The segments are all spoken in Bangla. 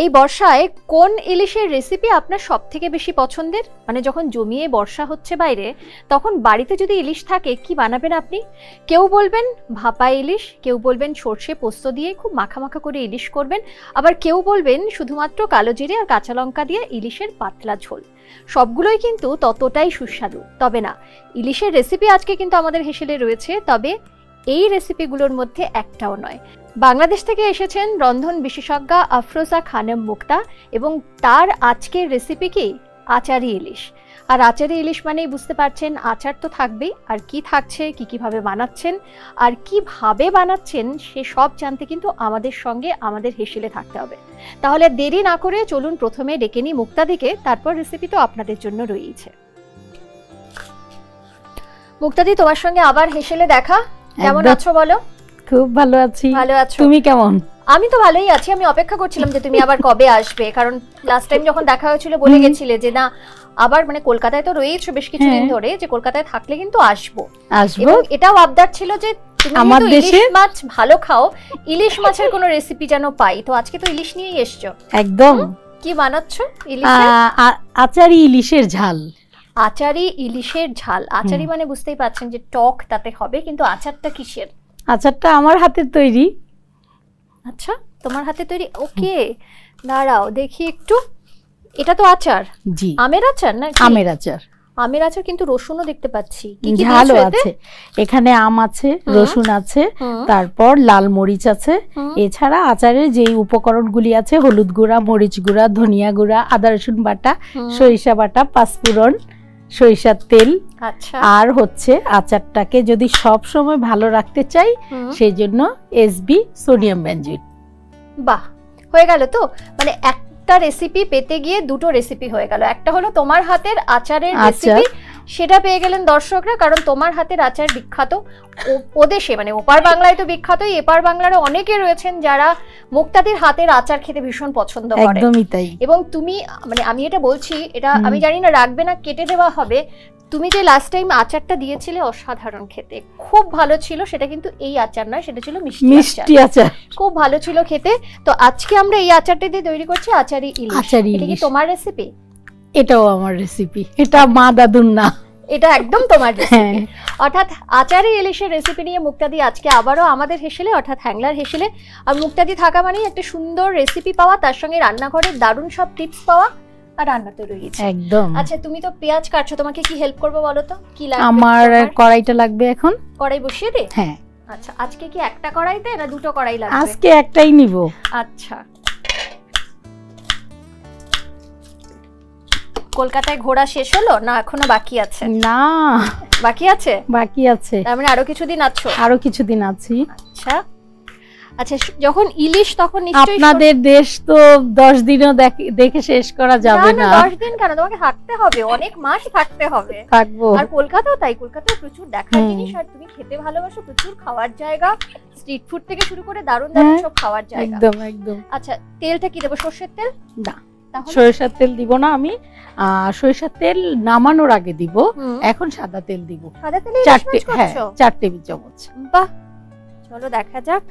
এই বর্ষায় কোন ইলিশের রেসিপি আপনার সবথেকে বেশি পছন্দের? মানে যখন জমিয়ে বর্ষা হচ্ছে বাইরে, তখন বাড়িতে যদি ইলিশ থাকে কি বানাবেন আপনি? কেউ বলবেন ভাপা ইলিশ, কেউ বলবেন সর্ষে পোস্ত দিয়ে খুব মাখা মাখা করে ইলিশ করবেন, আবার কেউ বলবেন শুধুমাত্র কালো জিরে আর কাঁচা লঙ্কা দিয়ে ইলিশের পাতলা ঝোল। সবগুলোই কিন্তু ততটাই সুস্বাদু। তবে না, ইলিশের রেসিপি আজকে কিন্তু আমাদের হেসেলে রয়েছে, তবে এই রেসিপিগুলোর মধ্যে একটাও নয়। বাংলাদেশ থেকে এসেছেন রন্ধন বিশেষজ্ঞা আফরোজা খানম মুক্তা, এবং তার আজকের রেসিপি কি আচারি ইলিশ। আর আচারি ইলিশ মানেই বুঝতে পারছেন আচার তো থাকবেই, আর কি থাকছে, কিভাবে বানাচ্ছেন আর কিভাবে বানাচ্ছেন সে সব জানতে কিন্তু আমাদের সঙ্গে আমাদের হেসেলে থাকতে হবে। তাহলে দেরি না করে চলুন প্রথমে ডেকে নিই মুক্তাদিকে, তারপর রেসিপি তো আপনাদের জন্য রয়েছে। মুক্তাদি, তোমার সঙ্গে আবার হেসেলে দেখা। কেমন আছো বলো? খুব ভালো আছি। ভালো আছো? তুমি কেমন? আমি তো ভালোই আছি। আমি অপেক্ষা করছিলাম যে তুমি আবার কবে আসবে, কারণ লাস্ট টাইম যখন দেখা হয়েছিল বলে গেছিলে যে না আবার মানে কলকাতায় তো রয়েছো বেশ কিছুদিন ধরে, যে কলকাতায় থাকলে কিন্তু আসবো। এবং এটাও আবদার ছিল যে তুমি আমার দেশে ইলিশ মাছ ভালো খাও, ইলিশ মাছের কোনো রেসিপি যেন পাই। তো আজকে তো ইলিশ নিয়েই এসছো। একদম। কি বানাচ্ছো? আচারি ইলিশের ঝাল। আচারি ইলিশের ঝাল। আচারি মানে বুঝতেই পারছেন যে টক তাতে হবে, কিন্তু আচারটা কিসের? আচারটা আমার হাতের তৈরি। আচ্ছা, তোমার হাতে তৈরি। ওকে, দাঁড়াও দেখি একটু। এটা তো আচার। জি, আমের আচার না? আমের আচার। আমের আচার, কিন্তু রসুনও দেখতে পাচ্ছি। কি কি ঝালও আছে এখানে? আম আছে, রসুন আছে, তারপর লাল মরিচ আছে। এছাড়া আচারের যেই উপকরণগুলি আছে হলুদ গুঁড়া, মরিচ গুঁড়া, ধনিয়া গুঁড়া, আদা রসুন বাটা, সরিষা বাটা, পাঁচফোড়ন, সরিষার তেল। আচ্ছা। আর হচ্ছে আচারটাকে যদি সব সময় ভালো রাখতে চাই সেই জন্য এসবি সোডিয়াম বেনজোয়েট। বাহ, হয়ে গেল তো। মানে একটা রেসিপি পেতে গিয়ে দুটো রেসিপি হয়ে গেল। একটা হলো তোমার হাতের আচারের রেসিপি, সেটা পেয়ে গেলেন দর্শকরা, কারণ তোমার হাতের আচার বিখ্যাত ওদেশে, মানে ওপার বাংলায় তো বিখ্যাতই, এপার বাংলারও অনেকে রয়েছেন যারা মুক্তাদির হাতের আচার খেতে ভীষণ পছন্দ করে। একদমই তাই। এবং তুমি, মানে আমি এটা বলছি, এটা আমি জানি না রাখবে না কেটে দেওয়া হবে, তুমি যে লাস্ট টাইম আচারটা দিয়েছিলে অসাধারণ খেতে, খুব ভালো ছিল। সেটা কিন্তু এই আচার নয়, সেটা ছিল মিষ্টি আচার। খুব ভালো ছিল খেতে। তো আজকে আমরা এই আচারটা দিয়ে তৈরি করছি আচারি ইলিশ। এটা কি তোমার রেসিপি? এটাও আমার রেসিপি। এটা মা দাদুর না, এটা একদম তোমার রেসিপি। অর্থাৎ আচারি ইলিশের রেসিপি নিয়ে মুক্তাদি আজকে আবারও আমাদের হেসেলে, অর্থাৎ হ্যাংলার হেসেলে। আর মুক্তাদি থাকা মানেই একটা সুন্দর রেসিপি পাওয়া, তার সঙ্গে রান্নাঘরের দারুণ সব টিপস পাওয়া, আর রান্না তো রয়েছে। একদম। আচ্ছা, তুমি তো পেঁয়াজ কাটছো, তোমাকে কি হেল্প করবো বলো তো? কি লাগবে? আমার কড়াইটা লাগবে এখন। কড়াই বসিয়ে দে? হ্যাঁ। আচ্ছা, আজকে কি একটা কড়াইতে না দুটো কড়াই লাগবে? আজকে একটাই নিব। আচ্ছা। কলকাতায় ঘোরা শেষ হলো না এখনো বাকি আছে? না, বাকি আছে। বাকি আছে, তার মানে আরো কিছুদিন আছো? আরো কিছুদিন আছি। আচ্ছা আচ্ছা, যখন ইলিশ তখন নিশ্চয়ই আপনাদের দেশ তো 10 দিনও দেখে শেষ করা যাবে না। 10 দিন কেন, তোমাকে থাকতে হবে, অনেক মাস থাকতে হবে। থাকবো। আর কলকাতাও তাই, কলকাতায় প্রচুর দেখার জিনিস, আর তুমি খেতে ভালোবাসো, প্রচুর খাওয়ার জায়গা, স্ট্রিট ফুড থেকে শুরু করে দারুণ দারুণ সব খাওয়ার জায়গা। একদম একদম। আচ্ছা, তেলটা কি দেবো? সরষের তেল? না, সরিষার তেল দিব না আমি। সরিষার তেল নামানোর আগে দিব। এখন সাদা তেল দিব। সাদা তেলে 4 টেবিল চামচ। বাহ, চলো দেখা যাক।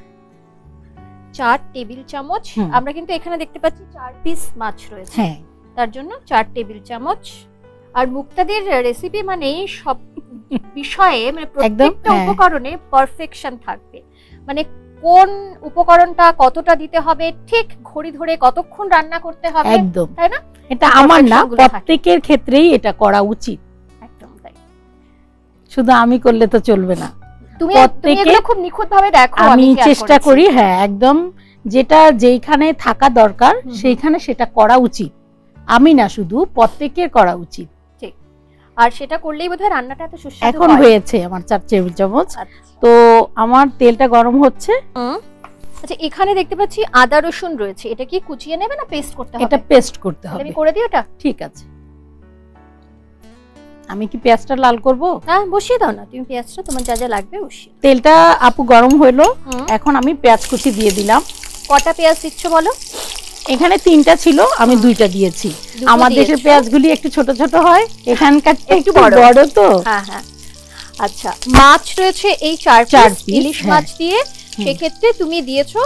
4 টেবিল চামচ। আমরা কিন্তু এখানে দেখতে পাচ্ছি 4 পিস মাছ রয়েছে, হ্যাঁ, তার জন্য 4 টেবিল চামচ। আর মুক্তাদির রেসিপি মানে সব বিষয়ে, মানে প্রত্যেকটা উপকরণে পারফেকশন থাকবে। মানে কোন উপকরণটা কতটা দিতে হবে, ঠিক ঘড়ি ধরে কতক্ষণ রান্না করতে হবে, একদম, তাই না? এটা আমার না, প্রত্যেকের ক্ষেত্রেই এটা করা উচিত। একদম তাই। শুধু আমি করলে তো চলবে না। তুমি এগুলো খুব নিখুঁতভাবে দেখো। আমি চেষ্টা করি, হ্যাঁ, একদম যেটা যেখানে থাকা দরকার সেইখানে সেটা করা উচিত। আমি না, শুধু প্রত্যেকের করা উচিত। ঠিক। আর সেটা করলেই বোধহয় রান্নাটা এত সুস্বাদু হয়। এখন হয়েছে আমার 4 টেবিল চামচ। তো আমার তেলটা গরম হচ্ছে। আচ্ছা, এখানে দেখতে পাচ্ছি আদা রসুন রয়েছে। এটা কি কুচিয়ে নেবে না পেস্ট করতে হবে? এটা পেস্ট করতে হবে। আমি করে দিই ওটা? ঠিক আছে। আমি কি পেঁয়াজটা লাল করব? হ্যাঁ, বসিয়ে দাও না, তুমি পেঁয়াজটা তোমার যা যা লাগবে বসিয়ে। তেলটা আপু গরম হলো, এখন আমি পেঁয়াজ কুচি দিয়ে দিলাম। কটা পেঁয়াজ দিচ্ছ বলো? এখানে 3টা ছিল, আমি 2টা দিয়েছি। আমাদের দেশের পেঁয়াজগুলি একটু ছোট ছোট হয়, এখানকার একটু বড় তো। হ্যাঁ হ্যাঁ। আচ্ছা, মাছ রয়েছে এই 4 পিস ইলিশ মাছ দিয়ে। সেক্ষেত্রে তুমি দিয়েছো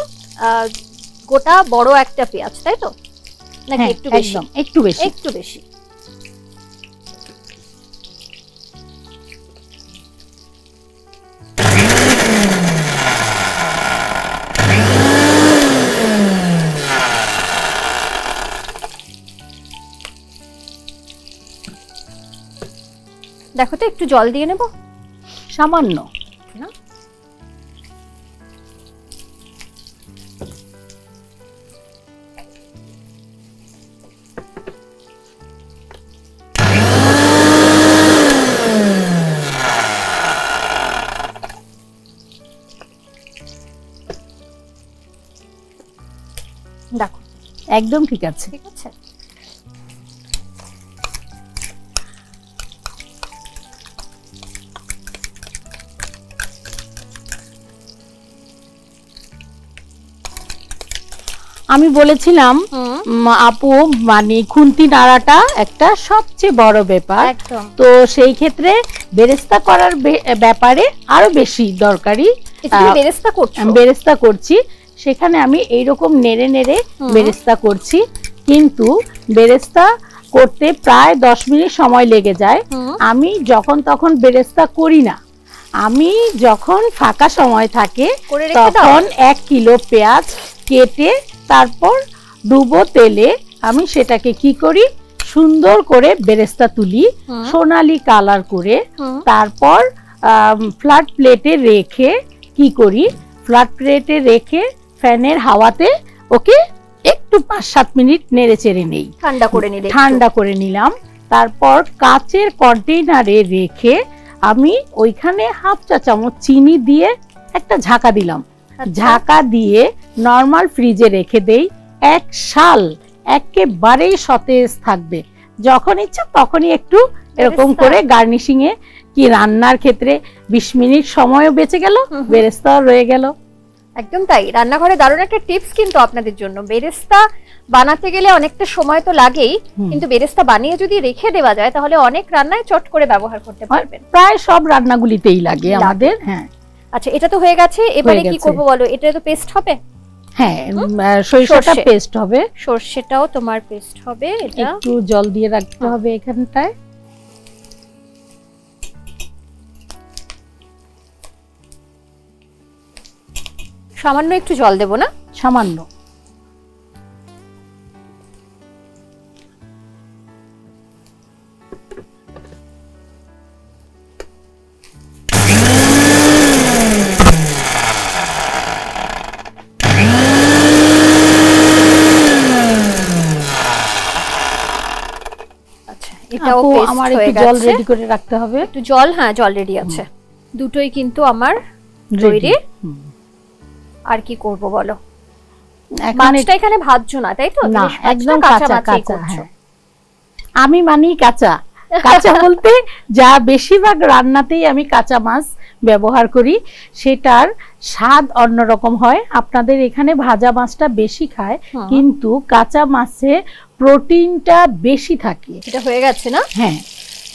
গোটা বড় একটা পেঁয়াজ, তাই তো? নাকি একটু বেশি? একটু বেশি, একটু বেশি। দেখো তো একটু জল দিয়ে নেব সামান্য। না দেখো একদম ঠিক আছে। ঠিক আছে। আমি বলেছিলাম আপু মানে খুন্তি নাড়াটা একটা সবচেয়ে বড় ব্যাপার, তো সেই ক্ষেত্রে বেরেস্তা করার ব্যাপারে আরো বেশি দরকারি। বেরেস্তা করছি, সেখানে আমি এইরকম নেড়ে নেড়ে বেরেস্তা করছি, কিন্তু বেরেস্তা করতে প্রায় 10 মিনিট সময় লেগে যায়। আমি যখন তখন বেরেস্তা করি না, আমি যখন ফাঁকা সময় থাকে তখন 1 কিলো পেঁয়াজ কেটে তারপর ডুবো তেলে আমি সেটাকে কি করি, সুন্দর করে বেরেস্তা তুলি সোনালী কালার করে, তারপর ফ্ল্যাট প্লেটে রেখে কি করি, ফ্ল্যাট প্লেটে রেখে ফ্যানের হাওয়াতে ওকে একটু 5-7 মিনিট নেড়ে চেড়ে নেই, ঠান্ডা করে নিলাম। তারপর কাচের কন্টেইনারে রেখে আমি ওইখানে 1/2 চা চামচ চিনি দিয়ে একটা ঝাঁকা দিলাম, ঝাঁকা দিয়ে নরমাল ফ্রিজে রেখে দেই। 1 সাল একেবারেই সতেজ থাকবে, যখন ইচ্ছা তখনই একটু এরকম করে গার্নিশিং এ কি রান্নার ক্ষেত্রে 20 মিনিট সময়ও বেঁচে গেল, বেরেস্তাও রয়ে গেল। একদম তাই, রান্নাঘরে দারুণ একটা টিপস কিন্তু আপনাদের জন্য। বেরেস্তা বানাতে গেলে অনেকটা সময় তো লাগেই, কিন্তু বেরেস্তা বানিয়ে যদি রেখে দেওয়া যায় তাহলে অনেক রান্নায় চট করে ব্যবহার করতে পারবেন। প্রায় সব রান্নাগুলিতেই লাগে আমাদের। হ্যাঁ আচ্ছা, এটা তো হয়ে গেছে, এবারে কি করব বলো? এটা তো পেস্ট হবে। হ্যাঁ, সরষেটা পেস্ট হবে, সরষেটাও তোমার পেস্ট হবে। এটা একটু জল দিয়ে রাখতে হবে এখানটায়। সামান্য একটু জল দেব না? সামান্য। এটাও পেস্ট আমার হয়ে একটু জল রেডি করে রাখতে হবে। একটু জল, হ্যাঁ জল রেডি আছে। দুটোই কিন্তু আমার রেডি। আর কি করব বলো? মাছটা এখানে ভাজছো না তাই তো? না, একদম কাঁচা কাঁচা। হ্যাঁ, আমি মানি কাঁচা। কাঁচা বলতে যা বেশিরভাগ রান্নাতেই আমি কাঁচা মাছ ব্যবহার করি, সেটার স্বাদ অন্যরকম হয়। আপনাদের এখানে ভাজা মাছটা বেশি খায়, কিন্তু কাঁচা মাছে প্রোটিনটা বেশি থাকে। এটা হয়ে গেছে না? হ্যাঁ,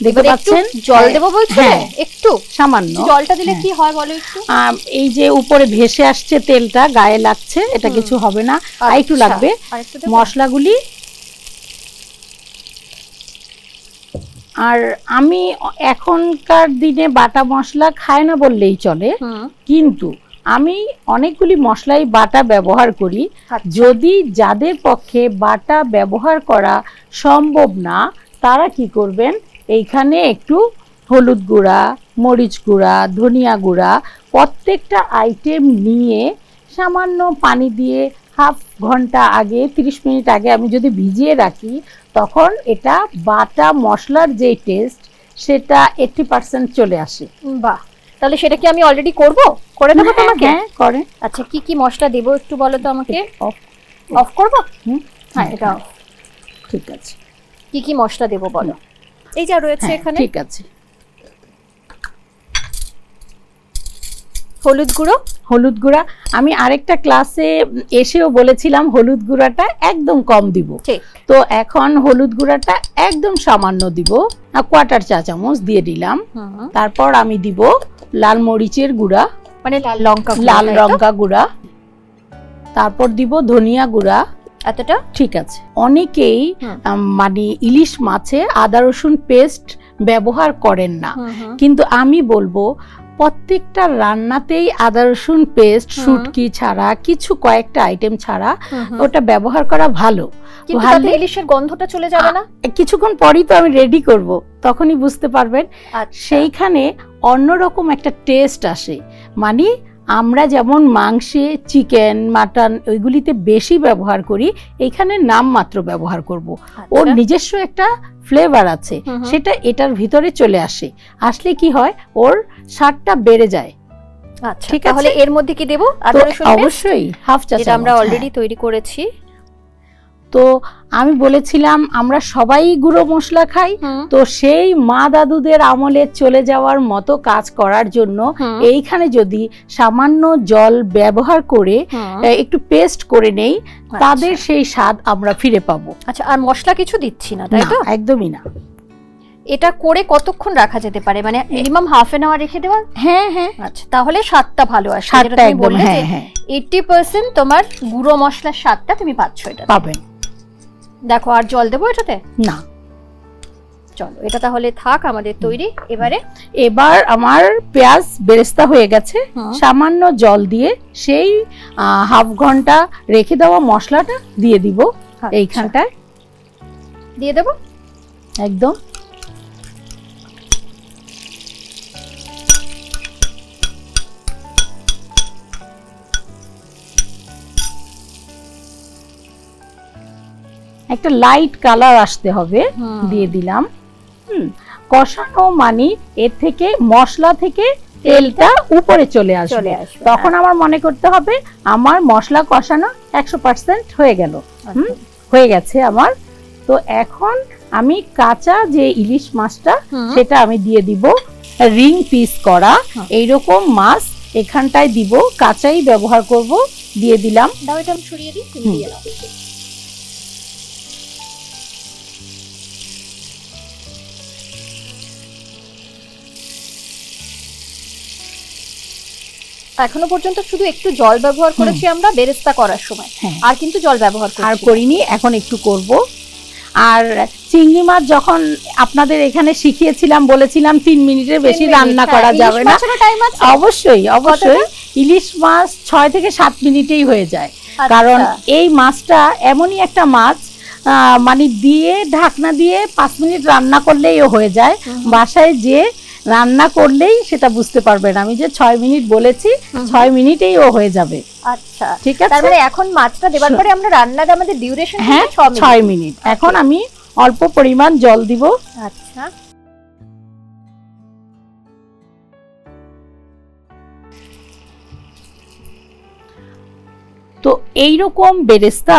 দেখতে পাচ্ছেন। জল দেব বলছেন? একটু সামান্য। জলটা দিলে কি হয় বলো একটু? এই যে উপরে ভেসে আসছে তেলটা গায়ে লাগছে, এটা কিছু হবে না, আর একটু লাগবে। মশলাগুলি আর আমি এখনকার দিনে বাটা মশলা খাই না বললেই চলে, কিন্তু আমি অনেকগুলি মশলাই বাটা ব্যবহার করি। যদি যাদের পক্ষে বাটা ব্যবহার করা সম্ভব না, তারা কি করবেন, এইখানে একটু হলুদ গুঁড়া, মরিচ গুঁড়া, ধনিয়া গুঁড়া প্রত্যেকটা আইটেম নিয়ে সামান্য পানি দিয়ে 1/2 ঘন্টা আগে, 30 মিনিট আগে আমি যদি ভিজিয়ে রাখি, তখন এটা বাটা মশলার যে টেস্ট সেটা 80% চলে আসে। বাহ, তাহলে সেটা কি আমি অলরেডি করব? করে দেব তোমাকে? হ্যাঁ, করে। আচ্ছা, কি কি মশলা দেব একটু বলো তো আমাকে। অফ করব? হ্যাঁ, এটা ঠিক আছে। কি কি মশলা দেব বলো? এই যা রয়েছে এখানে। ঠিক আছে। হলুদ গুঁড়ো, হলুদ গুঁড়া আমি আরেকটা ক্লাসে এসেও বলেছিলাম হলুদ গুঁড়াটা একদম কম দিব, তো এখন হলুদ গুঁড়াটা একদম সামান্য দিব, 1/4 চা চামচ দিয়ে দিলাম। তারপর আমি দিব লাল মরিচের গুঁড়া, মানে লাল লঙ্কা গুঁড়া। তারপর দিব ধনিয়া গুঁড়া, এতটা ঠিক আছে। অনেকেই মানে ইলিশ মাছে আদা রসুন পেস্ট ব্যবহার করেন না, কিন্তু আমি বলবো প্রত্যেকটা রান্নাতেই আদা রসুন পেস্ট শুটকি ছাড়া কিছু কয়েকটা আইটেম ছাড়া ওটা ব্যবহার করা ভালো। তাতে ইলিশের গন্ধটা চলে যাবে না? কিছুক্ষণ পরেই তো আমি রেডি করব, তখনই বুঝতে পারবেন। সেইখানে অন্যরকম একটা টেস্ট আসে। মানে আমরা যেমন মাংসে চিকেন মাটন ওইগুলিতে বেশি ব্যবহার করি, এইখানে নামমাত্র ব্যবহার করব। ওর নিজস্ব একটা ফ্লেভার আছে, সেটা এটার ভিতরে চলে আসে। আসলে কি হয়, ওর স্বাদটা বেড়ে যায়। আচ্ছা, ঠিক আছে। তাহলে এর মধ্যে কি দেব? আদা রসুন অবশ্যই হাফ চা চামচ, আমরা অলরেডি তৈরি করেছি। তো আমি বলেছিলাম আমরা সবাই গুঁড়ো মশলা খাই, তো সেই মা দাদুদের আমলে চলে যাওয়ার মতো কাজ করার জন্য এইখানে যদি সামান্য জল ব্যবহার করে একটু পেস্ট করে নেই, তাদের সেই স্বাদ আমরা ফিরে পাবো। আচ্ছা, আর মশলা কিছু দিচ্ছি না, তাই তো? একদমই না। এটা করে কতক্ষণ রাখা যেতে পারে? মানে মিনিমাম হাফ এন আওয়ার রেখে দেওয়া? হ্যাঁ হ্যাঁ। আচ্ছা, তাহলে স্বাদটা ভালো আসে। স্বাদটা একদম, হ্যাঁ হ্যাঁ, 80% তোমার গুঁড়ো মশলার স্বাদটা তুমি পাচ্ছ, এটা পাবেন। দেখো, আর জল দেবো এটাতে? না, চলো এটা তাহলে থাক আমাদের তৈরি। এবার আমার পেঁয়াজ বেরেস্তা হয়ে গেছে, সামান্য জল দিয়ে সেই হাফ ঘন্টা রেখে দেওয়া মশলাটা দিয়ে দিব। এইখানটায় দিয়ে দেবো একদম। একটা লাইট কালার আসতে হবে, দিয়ে দিলাম। কষানো মানে এর থেকে মশলা থেকে তেলটা উপরে চলে আসবে, তখন আমার মনে করতে হবে আমার মশলা কষানো 100% হয়ে গেল। হয়ে গেছে আমার। তো এখন আমি কাঁচা যে ইলিশ মাছটা সেটা আমি দিয়ে দিব। রিং পিস করা এইরকম মাছ এখানটায় দিব, কাঁচাই ব্যবহার করব। দিয়ে দিলাম। দাও এটা আমি ছড়িয়ে দিই, তুমি দিয়ে দাও। এখনো পর্যন্ত শুধু একটু জল ব্যবহার করেছি আমরা বেরেস্তা করার সময়, আর কিন্তু জল ব্যবহার করিনি, এখন একটু করব। আর চিংড়ি মাছ যখন আপনাদের এখানে শিখিয়েছিলাম, বলেছিলাম 3 মিনিটের বেশি রান্না করা যাবে না। অবশ্যই অবশ্যই, ইলিশ মাছ 6 থেকে 7 মিনিটেই হয়ে যায়। কারণ এই মাছটা এমনই একটা মাছ, মানে দিয়ে ঢাকনা দিয়ে 5 মিনিট রান্না করলেই হয়ে যায়। বাসায় যে রান্না করলেই সেটা বুঝতে পারবেন, আমি যে 6 মিনিট বলেছি 6 মিনিটেই হয়ে যাবে। আচ্ছা, ঠিক আছে। তার মানে এখন মাছটা দেবার পরে আমরা রান্নাটা আমাদের ডিউরেশন 6 মিনিট। এখন আমি অল্প পরিমাণ জল দিব। আচ্ছা, তো এইরকম বেরেস্তা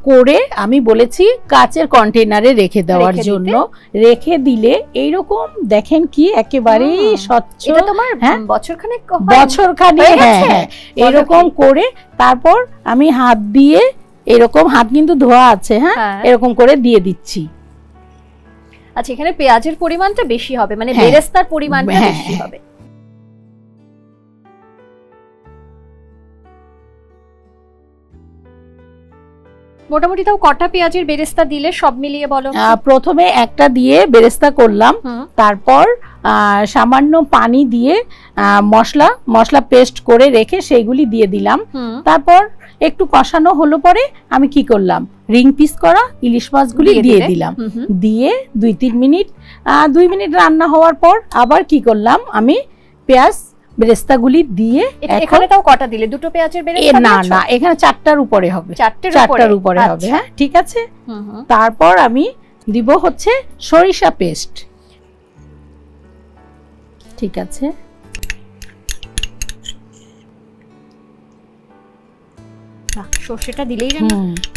করে আমি বলেছি কাচের কন্টেনারে রেখে দেওয়ার জন্য। রেখে দিলে এইরকম দেখেন কি একেবারেই স্বচ্ছ। এটা তোমার বছরখানেক হ্যাঁ হ্যাঁ, এরকম করে তারপর আমি হাত দিয়ে এরকম, হাত কিন্তু ধোয়া আছে, হ্যাঁ, এরকম করে দিয়ে দিচ্ছি। আচ্ছা, এখানে পেঁয়াজের পরিমাণটা বেশি হবে, মানে বেরেস্তার পরিমাণটা বেশি হবে। মোটামুটি তাও কটা পেঁয়াজের বেরেস্তা দিলে সব মিলিয়ে বলো? প্রথমে একটা দিয়ে বেরেস্তা করলাম, তারপর সামান্য পানি দিয়ে মশলা পেস্ট করে রেখে সেইগুলি দিয়ে দিলাম। তারপর একটু কষানো হলো পরে আমি কি করলাম, রিং পিস করা ইলিশ মাছগুলি দিয়ে দিলাম। দিয়ে 2-3 মিনিট 2 মিনিট রান্না হওয়ার পর আবার কি করলাম, আমি পেঁয়াজ বেরেস্তাগুলি দিয়ে। এখানে তাও কটা দিলে? দুটো পেঁয়াজের বেরেস্তা? না না, এখানে 4টার উপরে হবে। 4টার উপরে হবে, হ্যাঁ ঠিক আছে। তারপর আমি দিব হচ্ছে সরিষা পেস্ট। ঠিক আছে, সরষেটা দিলেই যেন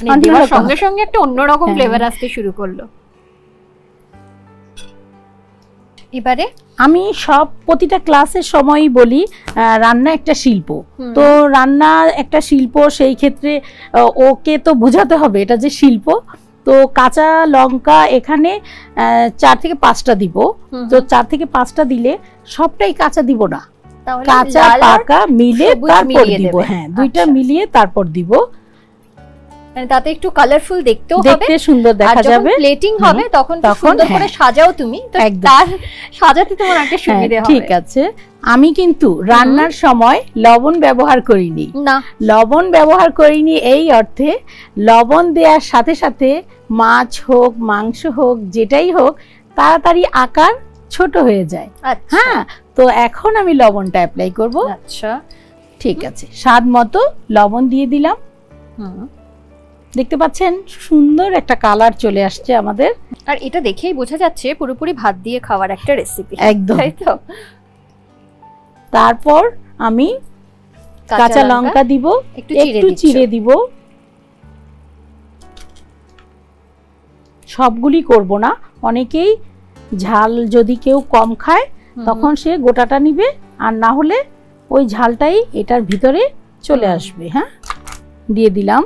মানে দেওয়ার সঙ্গে সঙ্গে একটা অন্যরকম ফ্লেভার আসতে শুরু করলো। এবারে আমি প্রতিটা ক্লাসের সময়ই বলি রান্না একটা শিল্প। তো রান্না একটা শিল্প, সেই ক্ষেত্রে ওকে তো বোঝাতে হবে এটা যে শিল্প। তো কাঁচা লঙ্কা এখানে 4 থেকে 5টা দিব। তো 4 থেকে 5টা দিলে সবটাই কাঁচা দিব না, কাঁচা পাকা মিলে তারপর দিব। হ্যাঁ, 2টা মিলিয়ে তারপর দিব। মানে তাতে একটু কালারফুল দেখতেও হবে, দেখতে সুন্দর দেখা যাবে। প্লেটিং হবে তখন সুন্দর করে সাজাও তুমি, তো তার সাজাতে তোমার একটা সুবিধা হবে। ঠিক আছে, আমি কিন্তু রান্নার সময় লবণ ব্যবহার করিনি। না, লবণ ব্যবহার করিনি এই অর্থে, লবণ দেওয়ার সাথে সাথে মাছ হোক মাংস হোক যেটাই হোক তাড়াতাড়ি আকার ছোট হয়ে যায়। হ্যাঁ, তো এখন আমি লবণটা অ্যাপ্লাই করব। আচ্ছা ঠিক আছে, স্বাদ মতো লবণ দিয়ে দিলাম। দেখতে পাচ্ছেন সুন্দর একটা কালার চলে আসছে আমাদের, আর এটা দেখেই বোঝা যাচ্ছে পুরোপুরি ভাত দিয়ে খাওয়ার একটা রেসিপি। একদম, তাই তো। তারপর আমি কাঁচা লঙ্কা দিব, একটু চিড়ে দিব। সবগুলি করব না, অনেকেই ঝাল যদি কেউ কম খায় তখন সে গোটাটা নিবে, আর না হলে ওই ঝালটাই এটার ভিতরে চলে আসবে। হ্যাঁ, দিয়ে দিলাম।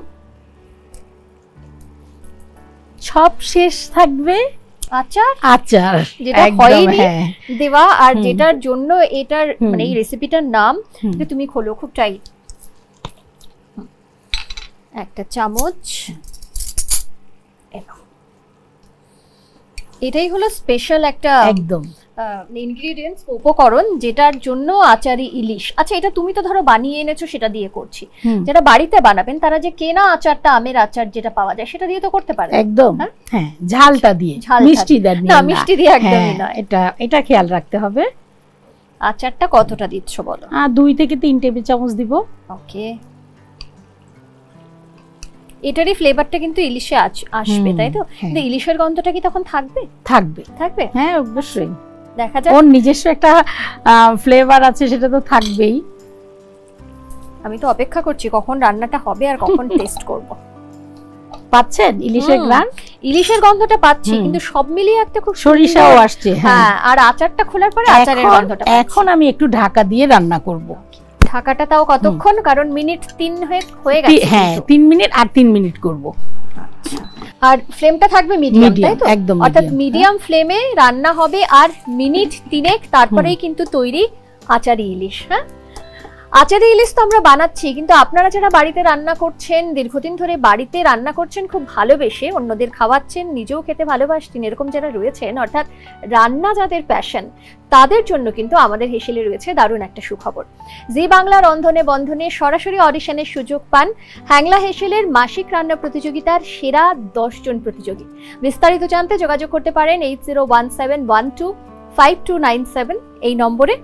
সব শেষ থাকবে আচার, আচার যেটা হয়নি দেওয়া, আর যেটার জন্য এটার মানে এই রেসিপিটার নাম, তুমি খোলো খুব টাইট, একটা চামচ। এটাই হলো স্পেশাল একটা একদম ইনগ্রেডিয়েন্টস, উপকরণ, যেটার জন্য আচারি ইলিশ। আচ্ছা, এটা তুমি তো ধরো বানিয়ে এনেছো, সেটা দিয়ে করছি। যারা বাড়িতে বানাবেন তারা যে কেনা আচারটা, আমের আচার যেটা পাওয়া যায়, সেটা দিয়ে তো করতে পারে। একদম, হ্যাঁ, ঝালটা দিয়ে, মিষ্টি দেন না, মিষ্টি দিয়ে একদমই না। এটা খেয়াল রাখতে হবে। আচারটা কতটা দিচ্ছ বলো? 2 থেকে 3 টেবিল চামচ দিব। ওকে, এটারই ফ্লেভারটা কিন্তু ইলিশে আসবে, তাই তো? কিন্তু ইলিশের গন্ধটা কি তখন থাকবে? থাকবে, থাকবে, হ্যাঁ অবশ্যই। দেখা যায় ওর নিজস্ব একটা ফ্লেভার আছে, সেটা তো থাকবেই। আমি তো অপেক্ষা করছি কখন রান্নাটা হবে আর কখন টেস্ট করব। পাচ্ছেন ইলিশের গ্রান? ইলিশের গন্ধটা পাচ্ছি, কিন্তু সব মিলিয়ে একটা খুব সরিষাও আসছে। হ্যাঁ, আর আচারটা খোলার পরে আচারের গন্ধটা। এখন আমি একটু ঢাকা দিয়ে রান্না করব। ঢাকাটা তাও কতক্ষণ? কারণ মিনিট 3 হয়ে গেছে। হ্যাঁ, 3 মিনিট আর 3 মিনিট করব। আর ফ্লেমটা থাকবে মিডিয়াম, তাই তো? একদম, অর্থাৎ মিডিয়াম ফ্লেমে রান্না হবে, আর মিনিট 3 তারপরেই কিন্তু তৈরি আচারি ইলিশ। হ্যাঁ, আচারি ইলিশ তো আমরা বানাচ্ছি, কিন্তু আপনারা যারা বাড়িতে রান্না করছেন, দীর্ঘদিন ধরে বাড়িতে রান্না করছেন খুব ভালোবেসে, অন্যদের খাওয়াচ্ছেন, নিজেও খেতে ভালোবাসছেন, এরকম যারা রয়েছেন, অর্থাৎ রান্না যাদের প্যাশন, তাদের জন্য কিন্তু আমাদের হেসেলে রয়েছে দারুণ একটা সুখবর। জি বাংলা রন্ধনে বন্ধনে সরাসরি অডিশনের সুযোগ পান হ্যাংলা হেসেলের মাসিক রান্না প্রতিযোগিতার সেরা 10 জন প্রতিযোগী। বিস্তারিত জানতে যোগাযোগ করতে পারেন 8017125297 এই নম্বরে।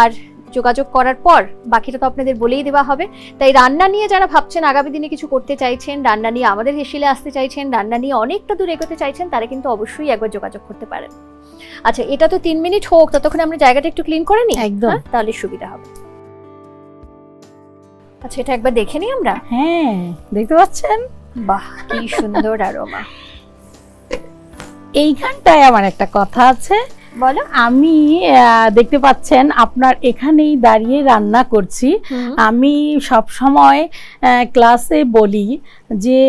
আর যোগাযোগ করার পর বাকিটা তো আপনাদের বলেই দেওয়া হবে। তাই রান্না নিয়ে যারা ভাবছেন আগামী দিনে কিছু করতে চাইছেন, রান্না নিয়ে আমাদের হেসেলে আসতে চাইছেন, রান্না নিয়ে অনেকটা দূর এগোতে চাইছেন, তারা কিন্তু অবশ্যই একবার যোগাযোগ করতে পারেন। আচ্ছা, এটা তো 3 মিনিট হোক, ততক্ষণে আমরা জায়গাটা একটু ক্লিন করে নিই, একদম, তাহলে সুবিধা হবে। আচ্ছা, এটা একবার দেখে নিই আমরা। হ্যাঁ, দেখতে পাচ্ছেন? বাহ, কি সুন্দর অ্যারোমা। এইখানটায় আমার একটা কথা আছে, বলো। আমি দেখতে পাচ্ছেন আপনার এখানেই দাঁড়িয়ে রান্না করছি। আমি সব সময় ক্লাসে বলি যে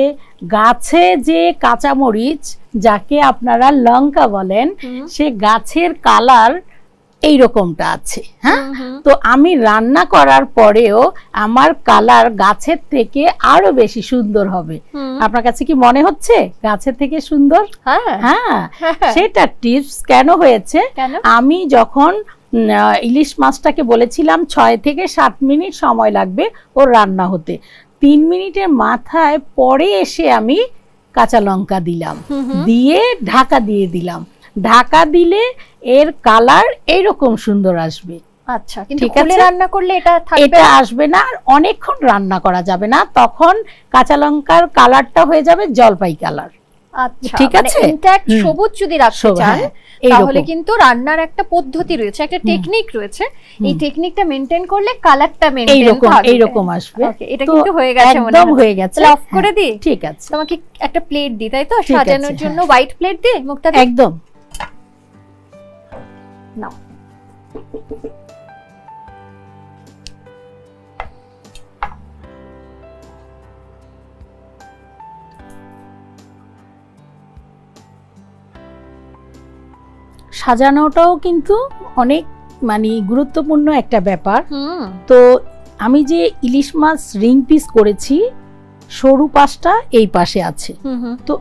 গাছে যে কাঁচামরিচ, যাকে আপনারা লঙ্কা বলেন, সে গাছের কালার এইরকমটা আছে। হ্যাঁ, তো আমি রান্না করার পরেও আমার কালার গাছের থেকে আরো বেশি সুন্দর হবে। আপনার কাছে কি মনে হচ্ছে গাছের থেকে সুন্দর? হ্যাঁ, সেটা টিপস কেন হয়েছে, আমি যখন ইলিশ মাছটাকে বলেছিলাম 6 থেকে 7 মিনিট সময় লাগবে ওর রান্না হতে, 3 মিনিটের মাথায় পরে এসে আমি কাঁচা লঙ্কা দিলাম, দিয়ে ঢাকা দিয়ে দিলাম। ঢাকা দিলে এর কালার এইরকম সুন্দর আসবে। আচ্ছা, কিন্তু খুলে রান্না করলে এটা আসবে না, আর অনেকক্ষণ রান্না করা যাবে না, তখন কাঁচা লঙ্কার কালারটা হয়ে যাবে জলপাই কালার। আচ্ছা, ঠিক আছে, ইনট্যাক্ট সবুজ যদি রাখতে চান তাহলে কিন্তু রান্নার একটা পদ্ধতি রয়েছে, একটা টেকনিক রয়েছে। এই টেকনিকটা মেইনটেইন করলে কালারটা মেইনটেইন থাকবে, এইরকম আসবে। ওকে, এটা কিন্তু হয়ে গেছে, একদম হয়ে গেছে। অফ করে দি, ঠিক আছে। তোমাকে একটা প্লেট দি, তাই তো? সাজানোর জন্য হোয়াইট প্লেট দি, মুখটা একদম নাও। সাজানোটাও কিন্তু অনেক গুরুত্বপূর্ণ একটা ব্যাপার। তো আমি যে ইলিশ মাছ রিং পিস করেছি সরু পাশটা এই পাশে আছে। তো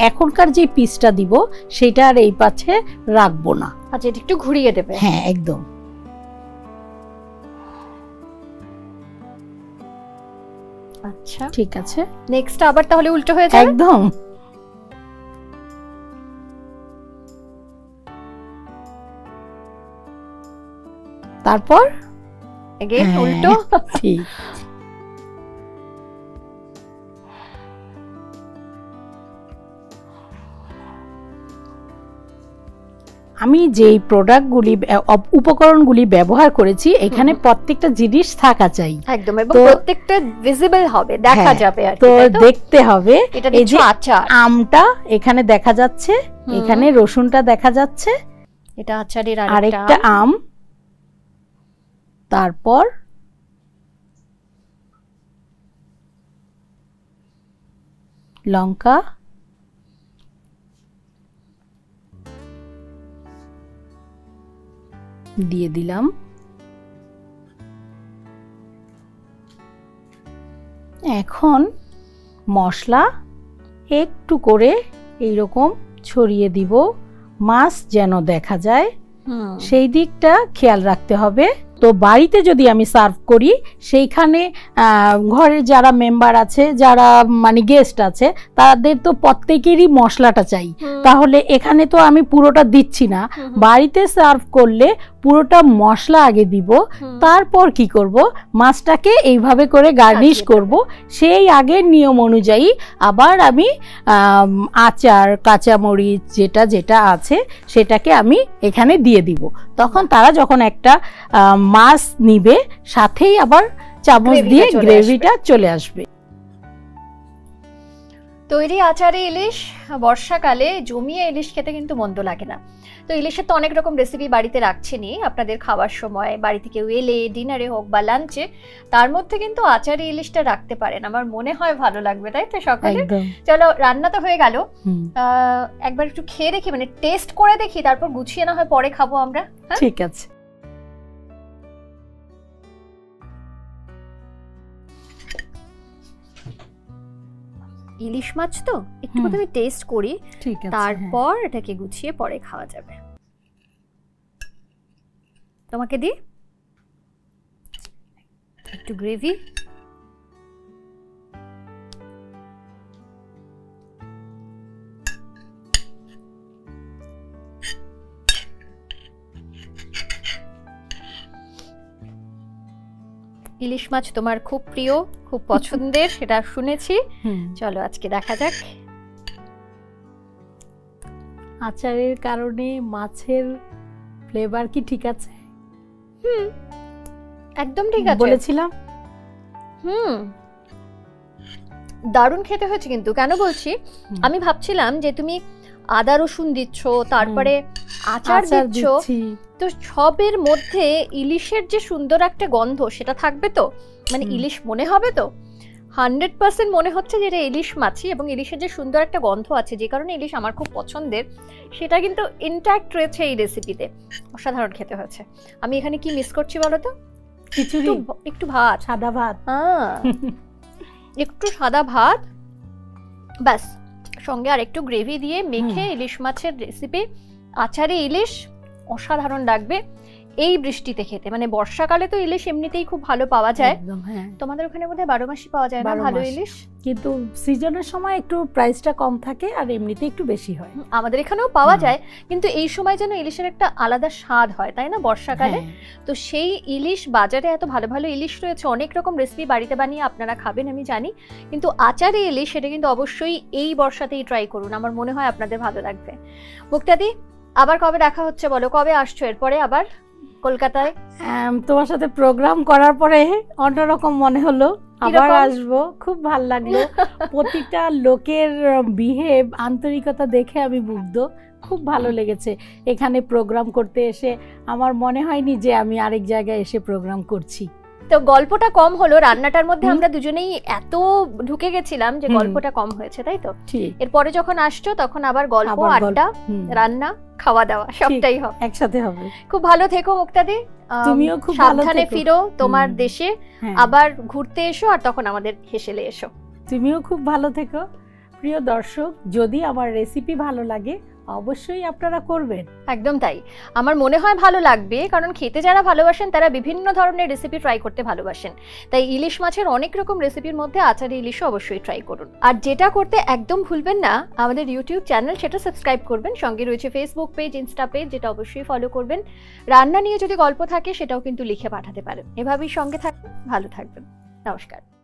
এখনকার যে পিসটা দিব সেটা আর এই পাশে রাখবো না। আচ্ছা, এটা একটু ঘুরিয়ে দেবে। হ্যাঁ, একদম। আচ্ছা, ঠিক আছে। নেক্সট আবার তাহলে উল্টো হয়ে যাবে। একদম। তারপর এগেইন উল্টো। ঠিক। আমি যেই প্রোডাক্টগুলি উপকরণগুলি ব্যবহার করেছি এখানে প্রত্যেকটা জিনিস থাকা চাই একদম, এবং প্রত্যেকটা ভিজিবল হবে, দেখা যাবে আর তো দেখতে হবে। এই যে আচার, আমটা এখানে দেখা যাচ্ছে, এখানে রসুনটা দেখা যাচ্ছে, এটা আচারের আরেকটা আম, তারপর লঙ্কা, দিয়ে দিলাম। এখন মশলা একটু করে এইরকম ছড়িয়ে দিব, মাছ যেন দেখা যায় সেই দিকটা খেয়াল রাখতে হবে। তো বাড়িতে যদি আমি সার্ভ করি সেইখানে ঘরের যারা মেম্বার আছে, যারা মানে গেস্ট আছে, তাদের তো প্রত্যেকেরই মশলাটা চাই, তাহলে এখানে তো আমি পুরোটা দিচ্ছি না। বাড়িতে সার্ভ করলে পুরোটা মশলা আগে দিব, তারপর কি করব, মাছটাকে এইভাবে করে গার্নিশ করব। সেই আগের নিয়ম অনুযায়ী আবার আমি আচার, কাঁচামরিচ যেটা যেটা আছে সেটাকে আমি এখানে দিয়ে দিব। তখন তারা যখন একটা মাছ নিবে সাথেই আবার চামচ দিয়ে গ্রেভিটা চলে আসবে। তৈরি আচারে ইলিশ বর্ষাকালে জমিয়ে ইলিশ খেতে কিন্তু মন্দ লাগে না। তো ইলিশের তো অনেক রকম রেসিপি বাড়িতে রাখছেনই আপনাদের খাওয়ার সময়, বাড়িতে কেউ এলে, ডিনারে হোক বা লাঞ্চে, তার মধ্যে কিন্তু আচারে ইলিশটা রাখতে পারেন। আমার মনে হয় ভালো লাগবে, তাই তো সকলে? চলো, রান্না তো হয়ে গেল, একবার একটু খেয়ে দেখি, মানে টেস্ট করে দেখি, তারপর গুছিয়ে না হয় পরে খাবো আমরা। ঠিক আছে। ইলিশ মাছ তো একটু প্রথমে টেস্ট করি, তারপর এটাকে গুছিয়ে পরে খাওয়া যাবে। তোমাকে দি একটু গ্রেভি। ইলিশ মাছ তোমার খুব প্রিয়, খুব পছন্দের, সেটা শুনেছি। চলো আজকে দেখা যাক। আচারের কারণে মাছের ফ্লেভার কি ঠিক আছে? একদম ঠিক আছে, বলেছিলাম। দারুণ খেতে হয়েছে। কিন্তু কেন বলছি, আমি ভাবছিলাম যে তুমি আদা রসুন দিচ্ছ, তারপরে আচার দিচ্ছ, তো সবের মধ্যে ইলিশের যে সুন্দর একটা গন্ধ সেটা থাকবে, তো মানে ইলিশ মনে হবে। তো 100% মনে হচ্ছে যে এটা ইলিশ মাছই, এবং ইলিশের যে সুন্দর একটা গন্ধ আছে, যে কারণে ইলিশ আমার খুব পছন্দের, সেটা কিন্তু ইনট্যাক্ট রয়েছে এই রেসিপিতে। অসাধারণ খেতে হয়েছে। আমি এখানে কি মিস করছি বলো তো? খিচুড়ি, একটু ভাত, সাদা ভাত, একটু সাদা ভাত ব্যাস, সঙ্গে আর একটু গ্রেভি দিয়ে মেখে ইলিশ মাছের রেসিপি, আচারে ইলিশ অসাধারণ লাগবে এই বৃষ্টিতে খেতে। মানে বর্ষাকালে তো ইলিশ এমনিতেই খুব ভালো পাওয়া যায়, তোমাদের ওখানে বোধহয় 12 মাসই পাওয়া যায় না ভালো ইলিশ, কিন্তু সিজনের সময় একটু প্রাইসটা কম থাকে আর এমনিতে একটু বেশি হয়। আমাদের এখানেও পাওয়া যায়, কিন্তু এই সময় যেন ইলিশের একটা আলাদা স্বাদ হয়, তাই না, বর্ষাকালে? তো সেই ইলিশ, বাজারে এত ভালো ভালো ইলিশ রয়েছে, অনেক রকম রেসিপি বাড়িতে বানিয়ে আপনারা খাবেন আমি জানি, কিন্তু আচারে ইলিশ সেটা কিন্তু অবশ্যই এই বর্ষাতেই ট্রাই করুন, আমার মনে হয় আপনাদের ভালো লাগবে। মুক্তাদি, আবার কবে দেখা হচ্ছে বলো? কবে আসছো এরপরে আবার কলকাতায়? তোমার সাথে প্রোগ্রাম করার পরে অন্যরকম মনে হলো, আবার আসবো। খুব ভালো লাগলো, প্রতিটা লোকের বিহেভ, আন্তরিকতা দেখে আমি মুগ্ধ, খুব ভালো লেগেছে। এখানে প্রোগ্রাম করতে এসে আমার মনে হয়নি যে আমি আরেক জায়গায় এসে প্রোগ্রাম করছি। তো গল্পটা কম হলো, রান্নাটার মধ্যে আমরা দুজনেই এত ঢুকে গেছিলাম যে গল্পটা কম হয়েছে, তাই তো? এরপরে যখন আসছো তখন আবার গল্প, আড্ডা, রান্না, খাওয়া দাওয়া সবটাই হবে, একসাথে হবে। খুব ভালো থেকো মুক্তাদি, তুমিও খুব সাবধানে ফিরো তোমার দেশে, আবার ঘুরতে এসো, আর তখন আমাদের হেসেলে এসো। তুমিও খুব ভালো থেকো। প্রিয় দর্শক, যদি আমার রেসিপি ভালো লাগে অবশ্যই আপনারা করবেন। একদম তাই, আমার মনে হয় ভালো লাগবে, কারণ খেতে যারা ভালোবাসেন তারা বিভিন্ন ধরনের রেসিপি ট্রাই করতে ভালোবাসেন। তাই ইলিশ মাছের অনেক রকম রেসিপির মধ্যে আচারে ইলিশও অবশ্যই ট্রাই করুন। আর যেটা করতে একদম ভুলবেন না, আমাদের ইউটিউব চ্যানেল সেটা সাবস্ক্রাইব করবেন, সঙ্গে রয়েছে ফেসবুক পেজ, ইনস্টা পেজ, যেটা অবশ্যই ফলো করবেন। রান্না নিয়ে যদি গল্প থাকে সেটাও কিন্তু লিখে পাঠাতে পারেন। এভাবেই সঙ্গে থাকবেন, ভালো থাকবেন। নমস্কার।